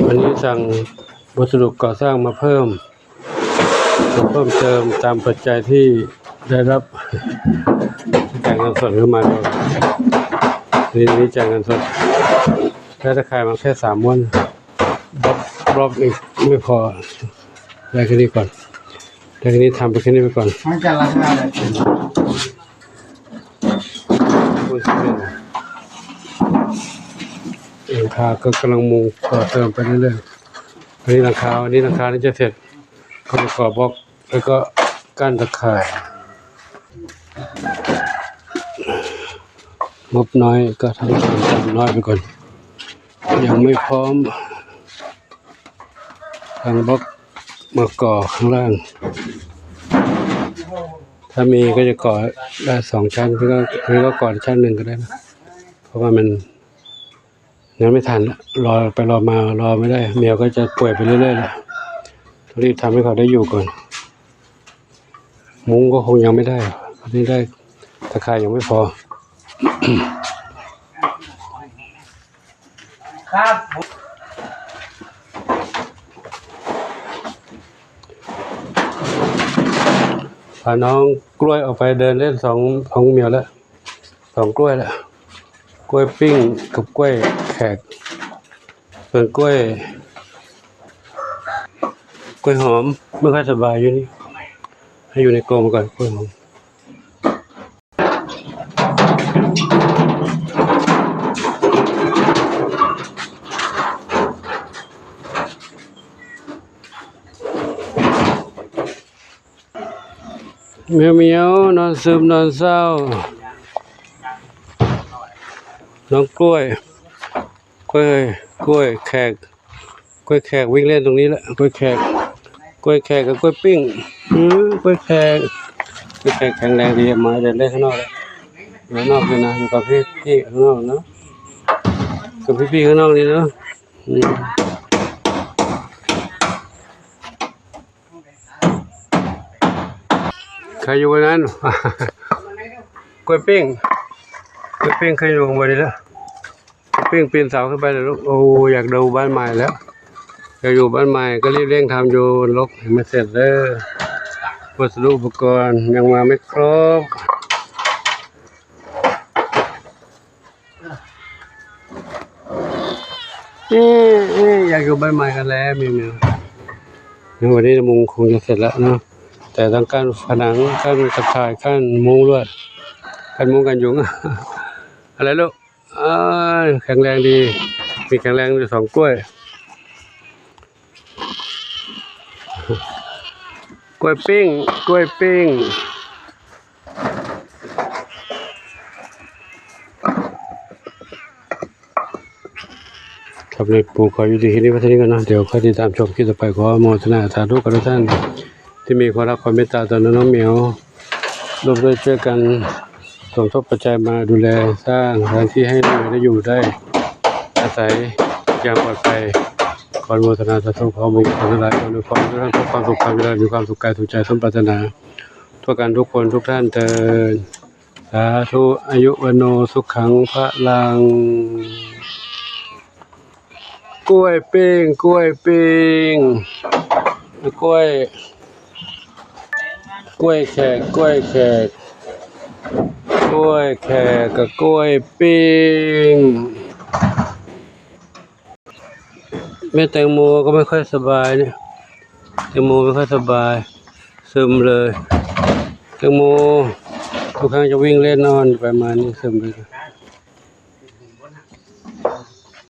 วันนี้สั่งวัสดุก่อสร้างมาเพิ่มเติมตามปัจจัยที่ได้รับจ่ายเงินสดเข้ามาด้วยนี่จ่ายเงินสดแล้วจะขายมาแค่3 วันรอบอีกไม่พอได้แค่นี้ก่อนได้แค่นี้ทำไปแค่นี้ไปก่อนมันจะราคาอะไรหลังคาก็กำลังมุงต่อเติมไปเรื่อยๆวันนี้หลังคานี่จะเสร็จก็จะก่อบล็อกแล้วก็กั้นตะข่ายงบน้อยก็ทำน้อยไปก่อนยังไม่พร้อมทางบล็อกมาก่อข้างล่างถ้ามีก็จะก่อได้2 ชั้นก็ก่อชั้น1ก็ได้นะเพราะว่ามันงั้นไม่ทันรอมารอไม่ได้เมียก็จะป่วยไปเรื่อยๆแล้วรีบทำให้เขาได้อยู่ก่อนมุ้งก็คงยังไม่ได้นี่ได้ตะข่ายยังไม่พอครับพาน้องกล้วยออกไปเดินเล่น2เมียวแล้ว2 กล้วยแล้วกล้วยปิ้งกับกล้วยแขกส่วนกล้วยหอมไม่ค่อยสบายอยู่นี่ให้อยู่ในกรงก่อนกล้วยหอมเมียวนอนซึมนอนเศร้าน้องกล้วยแขกวิ่งเล่นตรงนี้แหละกล้วยแขกกับกล้วยปิ้งกล้วยแขกแข็งแรงดีมาเดินเล่นข้างนอกเลยข้างนอกเลยนะอยู่กับพี่ข้างนอกนะกับพี่ข้างนอกนี่เนาะใครอยู่บนนั้นกล้วยปิ้งเคยอยู่บนนี้แล้วปิ้งปีนเสาขึ้นไปเลยลูกโอ้อยากดูบ้านใหม่แล้วอยากอยู่บ้านใหม่ก็รีบเร่งทำอยู่ลกไม่เสร็จเลยวัสดุอุปกรณ์ยังมาไม่ครบอยากอยู่บ้านใหม่กันแล้วมีวันนี้มุงคงจะเสร็จแล้วเนาะแต่ต้องการผนังกั้นตะข่ายกั้นมุงด้วยกันมุงกันยุงอะไรลูกแข็งแรงดีมีแข็งแรงอยู่2 กล้วยปิ้งครับในปู่ขออยู่ดีที่นี่วัฒนี้กันนะเดี๋ยวค่อยติดตามชมคลิปต่อไปขอโมทนาสาธุกับทุกท่านที่มีความรักความเมตตาต่อน้องเหมียวร่วมด้วยช่วยกันสมทบปัจจัยมาดูแลสร้างสถานที่ให้เราได้อยู่ได้อาศัยอย่างปลอดภัยขอโมทนาสาธุขอบุญขอทั้งหลายขออวยพรทุกท่านพบความสุขความเจริญมีความสุขกายสุขใจสมปรารถนาทั่วกันทุกคนทุกท่านเถิดสาธุอายุวโนสุขังพลังกล้วยปิ้งกล้วยแขกกล้วยแขกกับกล้วยปิ้งแม่แตงโมก็ไม่ค่อยสบายเนี่ยแตงโมไม่ค่อยสบายซึมเลยแตงโมทุกครั้งจะวิ่งเล่นนอนประมาณนี้ซึมเลย